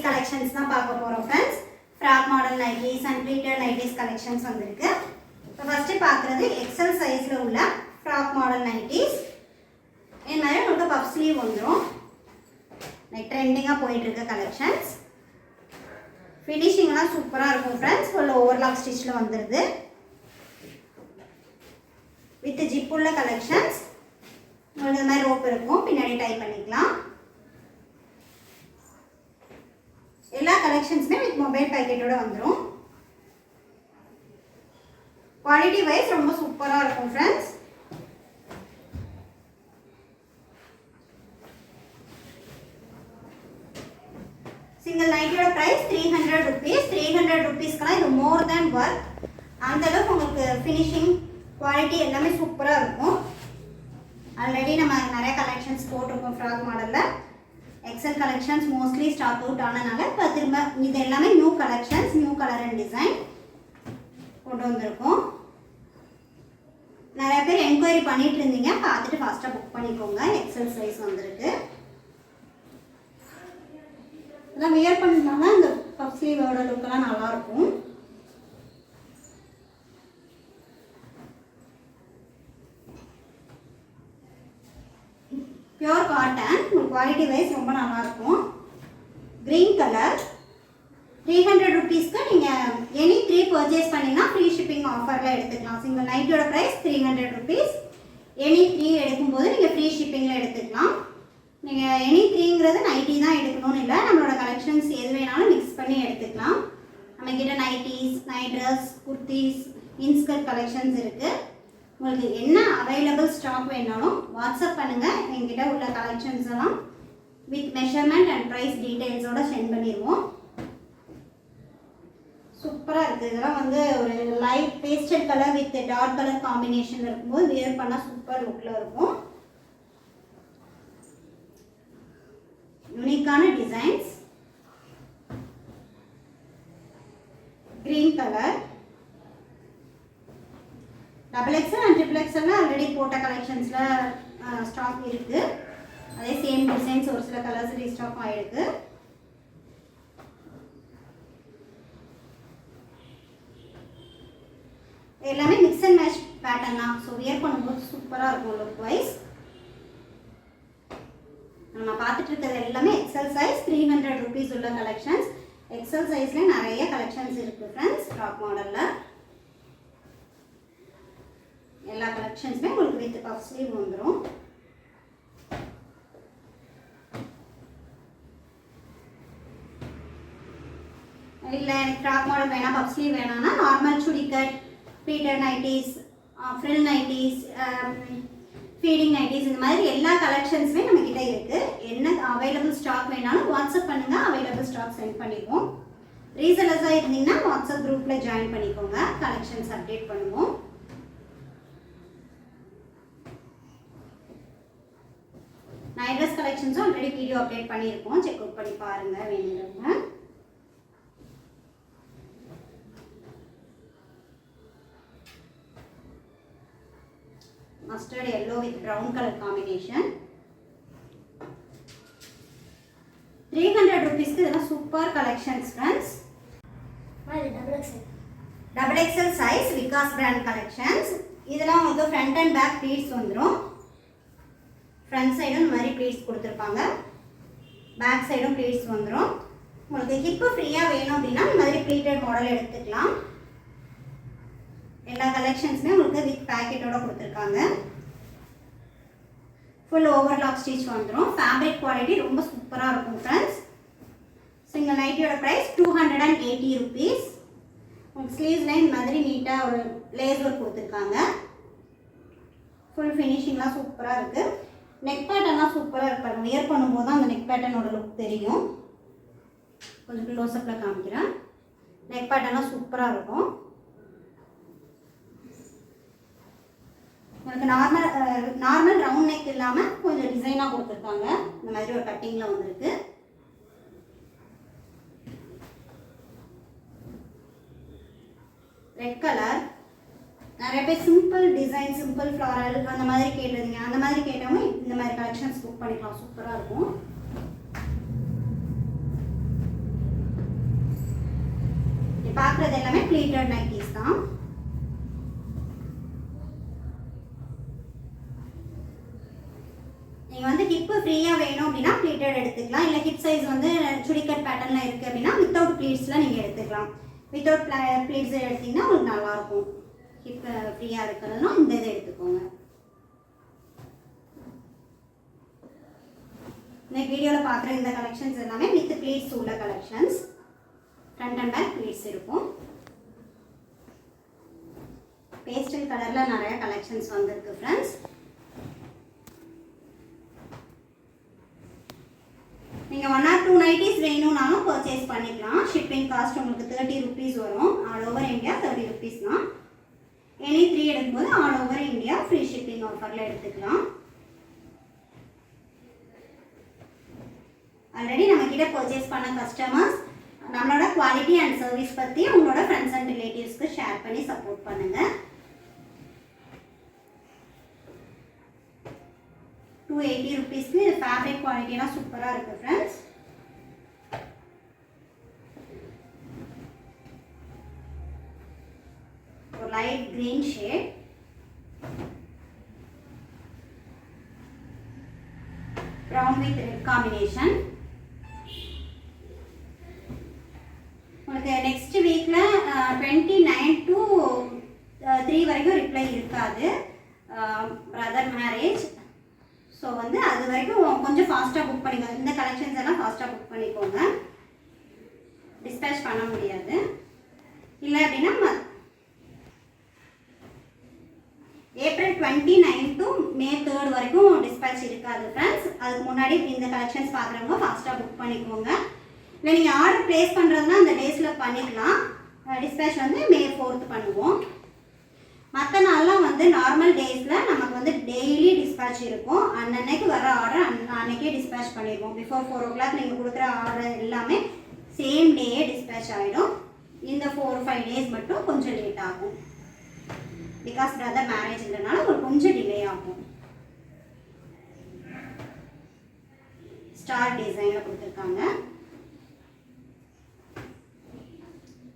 Collections தான் பார்க்க போகிறோம் friends. Frock model nighties and pleated nighties collections வந்திருக்கு. இப்போ ஃபஸ்ட்டு பார்க்குறது எக்ஸல் சைஸில் உள்ள ஃப்ராக் மாடல் நைட்டிஸ். இது மாதிரி உங்களுக்கு பஃப் ஸ்லீவ் வந்துடும். லைக் ட்ரெண்டிங்காக போயிட்டுருக்க கலெக்ஷன்ஸ். ஃபினிஷிங்லாம் சூப்பராக இருக்கும் ஃப்ரெண்ட்ஸ். ஃபுல் ஓவர்லாக் ஸ்டிச்சில் வந்துடுது. வித் ஜிப் உள்ள கலெக்ஷன்ஸ். உங்களுக்கு இந்த மாதிரி ரோப் இருக்கும், பின்னாடி டை பண்ணிக்கலாம். எல்லா கலெக்ஷன்ஸுமே வித் மொபைல் பேக்கெட்டோட வந்துடும். குவாலிட்டி வைஸ் ரொம்ப சூப்பராக இருக்கும் ஃப்ரெண்ட்ஸ். சிங்கிள் நைட்டியோட ப்ரைஸ் 300 rupees. 300 rupeesக்குலாம் இது மோர் தேன் ஒர்க். அந்தளவுக்கு உங்களுக்கு ஃபினிஷிங் குவாலிட்டி எல்லாமே சூப்பராக இருக்கும். ஆல்ரெடி நம்ம நிறைய கலெக்ஷன்ஸ் போட்டிருக்கோம் ஃப்ராக் மாடலில். Excel collections mostly stock out ஆனதுனால இப்போ திரும்ப இது எல்லாமே new collections, new colour and design கொண்டு வந்திருக்கோம். நிறைய பேர் என்கொயரி பண்ணிட்டு இருந்தீங்க, பார்த்துட்டு ஃபாஸ்ட்டாக புக் பண்ணிக்கோங்க. எக்ஸல் சைஸ் வந்திருக்கு. இதெல்லாம் வியர் பண்ணாங்கன்னா இந்த பஃப் ஸ்லீவோட லுக்கெல்லாம் நல்லாயிருக்கும். பியூர் காட்டன், குவாலிட்டி வைஸ் ரொம்ப நல்லாயிருக்கும். Green colour. 300 rupeesக்கு நீங்கள் எனி 3 பர்ச்சேஸ் பண்ணிங்கன்னா ஃப்ரீ ஷிப்பிங் ஆஃபரில் எடுத்துக்கலாம். சிங்கிள் நைட்டியோட ப்ரைஸ் 300 rupees. எனி 3 எடுக்கும்போது நீங்கள் ஃப்ரீ ஷிப்பிங்கில் எடுத்துக்கலாம். நீங்கள் எனி 3ங்கிறது நைட்டி தான் எடுக்கணும்னு இல்லை, நம்மளோட கலெக்ஷன்ஸ் எது வேணாலும் மிக்ஸ் பண்ணி எடுத்துக்கலாம். நம்மக்கிட்ட nighties, night dress, kurtis, inskirt collections இருக்குது. உங்களுக்கு என்ன அவைலபிள் ஸ்டாக் வேணாலும் வாட்ஸ்அப் பண்ணுங்கள். எங்கிட்ட உள்ள கலெக்ஷன்ஸ் எல்லாம் வித் மெஷர்மெண்ட் அண்ட் ப்ரைஸ் டீட்டெயில்ஸோடு சென்ட் பண்ணிடுவோம். சூப்பராக இருக்குது. இதெல்லாம் வந்து ஒரு light pastel colour with dark colour combination இருக்கும்போது வியர் பண்ணால் சூப்பர் லுக்கில் இருக்கும். யூனிக்கான designs. Green colour. XXL and XXL already போட்ட கலெக்ஷன்ஸில் ஸ்டாக் இருக்குது. அதே சேம் டிசைன்ஸ் ஒரு சில கலர்ஸ் ரீஸ்டாக் ஆகிருக்கு. எல்லாமே மிக்ஸ் அண்ட் மேட்ச் பேட்டர்ன் தான். ஸோ வியர் பண்ணும்போது சூப்பராக இருக்கும் லுக் வைஸ். நம்ம பார்த்துட்டு இருக்கிறது எல்லாமே எக்ஸல் சைஸ் 300 rupees உள்ள கலெக்ஷன்ஸ். எக்ஸல் சைஸில் நிறைய கலெக்ஷன்ஸ் இருக்குது ஃப்ரெண்ட்ஸ். ஃப்ராக் மாடலில் எல்லா கலெக்ஷன்ஸுமே உங்களுக்கு வித் பஃப் ஸ்லீவ் வந்துடும். இல்லை எனக்கு ஃப்ராக் மாடல் வேணாம், பஃப் ஸ்லீவ் வேணாம்னா நார்மல் சுடிகட், pleated nighties, frill nighties, feeding nighties, இந்த மாதிரி எல்லா கலெக்ஷன்ஸுமே நம்மக்கிட்ட இருக்குது. என்ன அவைலபிள் ஸ்டாக் வேணாலும் வாட்ஸ்அப் பண்ணுங்கள். அவைலபிள் ஸ்டாக் சென்ட் பண்ணிடுவோம். ரீசெலர்ஸாக இருந்தீங்கன்னா வாட்ஸ்அப் குரூப்பில் ஜாயின் பண்ணிக்கோங்க. கலெக்ஷன்ஸ் அப்டேட் பண்ணுவோம். நைட் ட்ரெஸ் கலெக்ஷன்ஸும் ஆல்ரெடி வீடியோ அப்டேட் பண்ணியிருக்கோம். செக் அவுட் பண்ணி பாருங்கள் வேணுங்க. Mustard yellow with brown color combination. 300 rupeesக்கு இதெல்லாம் super collections friends. XXL size Vikas brand collections. இதெல்லாம் உங்களுக்கு ஃப்ரண்ட் அண்ட் பேக் ப்ளீட்ஸ் வந்துடும். ஃப்ரண்ட் சைடும் இந்த மாதிரி ப்ளீட்ஸ் கொடுத்துருப்பாங்க, பேக் சைடும் ப்ளீட்ஸ் வந்துடும். உங்களுக்கு ஹிப்பு ஃப்ரீயாக வேணும் அப்படின்னா இந்த மாதிரி ப்ளீட்டட் மாடல் எடுத்துக்கலாம். எல்லா கலெக்ஷன்ஸுமே உங்களுக்கு வித் பேக்கெட்டோட கொடுத்துருக்காங்க. ஃபுல் ஓவர்லாக் ஸ்டிச் வந்துடும். ஃபேப்ரிக் குவாலிட்டி ரொம்ப சூப்பராக இருக்கும் ஃப்ரெண்ட்ஸ். சிங்கிள் நைட்டியோட ப்ரைஸ் 280 rupees. உங்களுக்கு ஸ்லீவ்ஸில் இந்த மாதிரி நீட்டாக ஒரு லேஸ் ஒர்க் கொடுத்துருக்காங்க. ஃபுல் ஃபினிஷிங்லாம் சூப்பராக இருக்குது. நெக் பேட்டர்லாம் சூப்பராக இருப்பாங்க. வியர் பண்ணும்போது தான் அந்த நெக் பேட்டர்னோட லுக் தெரியும். கொஞ்சம் க்ளோஸ்அப்பில் காமிக்கிறேன். நெக் பேட்டர்லாம் சூப்பராக இருக்கும். உங்களுக்கு நார்மல் ரவுண்ட் நெக் இல்லாமல் கொஞ்சம் டிசைனாக கொடுத்துருக்காங்க. இந்த மாதிரி ஒரு கட்டிங்கில் வந்துருக்கு. Red colour. நிறைய பேர் சிம்பிள் டிசைன், சிம்பிள் ஃப்ளாரல் அந்த மாதிரி கேட்டிருந்தீங்க. அந்த மாதிரி கேட்டவங்க இந்த மாதிரி கலெக்ஷன்ஸ் புக் பண்ணிக்கலாம். சூப்பராக இருக்கும். பார்க்குறது எல்லாமே ப்ளீட்டட் நைட்டிஸ் தான். நீங்கள் வந்து ஹிப்பு ஃப்ரீயாக வேணும் அப்படின்னா ப்ளீட்டட் எடுத்துக்கலாம். இல்லை ஹிப் சைஸ் வந்து சுடிக்கட் பேட்டர்னில் இருக்குது அப்படின்னா வித்தவுட் ப்ளீட்ஸில் நீங்கள் எடுத்துக்கலாம். வித்தவுட் ப்ளீட்ஸ் எடுத்திங்கன்னா உங்களுக்கு நல்லாயிருக்கும். ஹிப் ஃப்ரீயாக இருக்கிறதுனா இந்த இதை எடுத்துக்கோங்க. இந்த வீடியோவில் பார்க்குற இந்த கலெக்ஷன்ஸ் எல்லாமே வித் ப்ளீட்ஸ் உள்ள collections. Front and back pleats இருக்கும். பேஸ்டல் கலரில் நிறைய கலெக்ஷன்ஸ் வந்திருக்கு ஃப்ரெண்ட்ஸ். நீங்கள் 1 or 2 நைட்டிஸ் வேணும்னாலும் பர்ச்சேஸ் பண்ணிக்கலாம். ஷிப்பிங் காஸ்ட் உங்களுக்கு 30 rupees வரும். ஆல் ஓவர் இந்தியா 30 rupees தான். எனி 3 எடுக்கும்போது all over India free shipping ஆஃபரில் எடுத்துக்கலாம். ஆல்ரெடி நம்ம கிட்ட பர்ச்சேஸ் பண்ண கஸ்டமர்ஸ் நம்மளோட குவாலிட்டி அண்ட் சர்வீஸ் பற்றி உங்களோட ஃப்ரெண்ட்ஸ் அண்ட் ரிலேட்டிவ்ஸ்க்கு ஷேர் பண்ணி சப்போர்ட் பண்ணுங்கள். 280 rupeesக்கு இது ஃபேப்ரிக் குவாலிட்டிலாம் சூப்பராக இருக்குது ஃப்ரெண்ட்ஸ். ஒரு light green shade, brown with red combination. உங்களுக்கு நெக்ஸ்ட் வீக்கில் 29 to 3 வரைக்கும் ரிப்ளை இருக்காது. Brother marriage. ஸோ வந்து அது வரைக்கும் கொஞ்சம் ஃபாஸ்ட்டாக புக் பண்ணிக்கோங்க. இந்த கலெக்ஷன்ஸ் எல்லாம் ஃபாஸ்ட்டாக புக் பண்ணிக்கோங்க. டிஸ்பேச் பண்ண முடியாது. இல்லை அப்படின்னா ஏப்ரல் 29 to May 3 வரைக்கும் டிஸ்பேச் இருக்காது ஃப்ரெண்ட்ஸ். அதுக்கு முன்னாடி இந்த கலெக்ஷன்ஸ் பார்க்குறவங்க ஃபாஸ்ட்டாக புக் பண்ணிக்கோங்க. இல்லை நீங்கள் ஆர்டர் ப்ளேஸ் பண்ணுறதுனா அந்த டேஸில் பண்ணிக்கலாம். டிஸ்பேச் வந்து May 4 பண்ணுவோம். மற்ற நாள்லாம் வந்து நார்மல் டேஸில் நமக்கு வந்து டெய்லி டிஸ்பேச் இருக்கும். அன்னன்னைக்கு வர ஆர்டர் அன்னைக்கே டிஸ்பேச் பண்ணிடுவோம். பிஃபோர் 4 o'clock நீங்கள் கொடுக்குற ஆர்டர் எல்லாமே சேம் டேயே டிஸ்பேச் ஆகிடும். இந்த 4-5 days மட்டும் கொஞ்சம் லேட் ஆகும். பிகாஸ் பிரதர் மேரேஜ்ன்றனால உங்களுக்கு கொஞ்சம் டிலே ஆகும். ஸ்டார் டிசைனில் கொடுத்துருக்காங்க.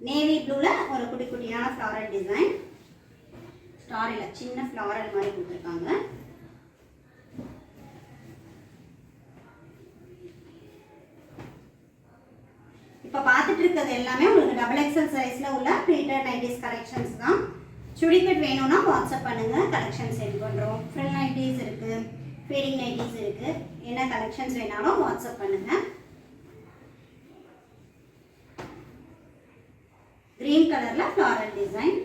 நேவி ப்ளூவில் ஒரு குட்டி குட்டியான ஃப்ளாரல் டிசைன். ஸ்டார் இல்லை, சின்ன ஃப்ளாரல் மாதிரி கொடுத்துருக்காங்க. இப்போ பார்த்துட்டு இருக்கிறது எல்லாமே உங்களுக்கு XXL சைஸில் உள்ள ப்ளீட்டட் நைட்டிஸ் கலெக்ஷன்ஸ் தான். சுடிக்கட் வேணும்னா வாட்ஸ்அப் பண்ணுங்கள், கலெக்ஷன்ஸ் சென்ட் பண்ணுறோம். ஃப்ரில் நைட்டிஸ் இருக்குது, ஃபீடிங் நைட்டிஸ் இருக்குது. என்ன கலெக்ஷன்ஸ் வேணாலும் வாட்ஸ்அப் பண்ணுங்கள். கிரீன் கலரில் ஃப்ளாரல் டிசைன்.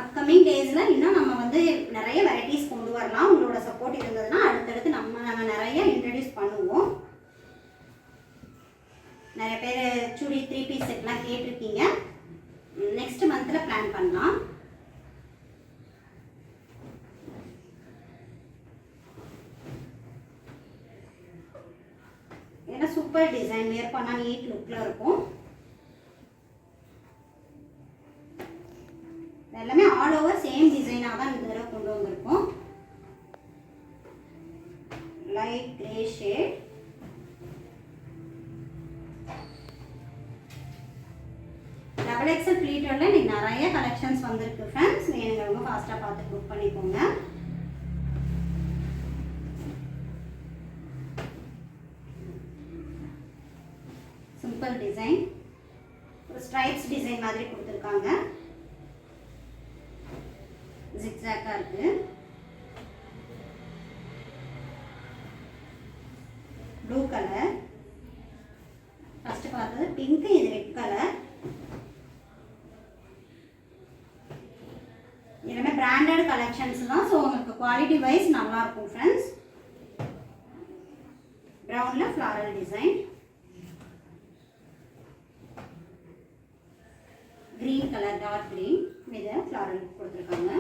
அப்கமிங் டேஸில் இன்னும் நம்ம வந்து நிறைய வெரைட்டிஸ் கொண்டு வரலாம். உங்களோட சப்போர்ட் இருந்ததுன்னா அடுத்தடுத்து நம்ம நிறைய இன்ட்ரடியூஸ் பண்ணுவோம். நிறைய பேர் சுடி 3 piece செட்லாம் கேட்டிருக்கீங்க. நெக்ஸ்ட் மந்தில் பிளான் பண்ணலாம். ஏன்னா சூப்பர் டிசைன், வேர் பண்ணால் நீட் லுக்கில் இருக்கும். எல்லாமே ஆல் ஓவர் சேம் டிசைனாக தான் இந்த தடவை கொண்டு வந்திருக்கோம். Light grey shade. XXL ப்ளீட்டடில் இன்னைக்கு நிறைய கலெக்ஷன்ஸ் வந்திருக்கு ஃப்ரெண்ட்ஸ். வேணுங்கிறவங்க ஃபாஸ்ட்டாக பார்த்து புக் பண்ணிக்கோங்க. சிம்பிள் டிசைன், ஒரு ஸ்ட்ரைப்ஸ் டிசைன் மாதிரி கொடுத்துருக்காங்க. ஜிக்ஸாக்காக இருக்குது. Blue colour. ஃபஸ்ட்டு பார்த்தது பிங்க், இது ரெட் கலர். எல்லாமே பிராண்டட் கலெக்ஷன்ஸ் தான். ஸோ உங்களுக்கு குவாலிட்டி வைஸ் நல்லாயிருக்கும் ஃப்ரெண்ட்ஸ். ப்ரௌனில் floral design. Green colour, dark green இதை ஃப்ளாரல் கொடுத்துருக்காங்க.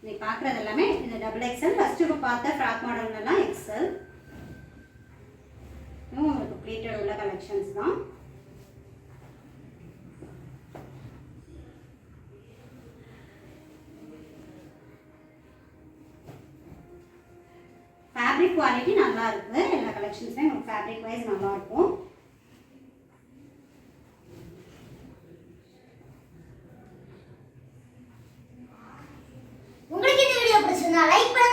நீ பார்க்குறது எல்லாமே இந்த XXL. ஃபஸ்ட்டு இப்போ பார்த்த ஃப்ராக் மாடல்லாம் XL. உங்களுக்கு ப்ளீட்டட் உள்ள கலெக்ஷன்ஸ் தான். ஃபேப்ரிக் குவாலிட்டி நல்லா இருக்கு. எல்லா கலெக்ஷன்ஸுமே உங்களுக்கு ஃபேப்ரிக் வைஸ் நல்லா இருக்கும். உங்களுக்கு இந்த வீடியோ பிடிச்சிருந்தா லைக் பண்ணுங்க.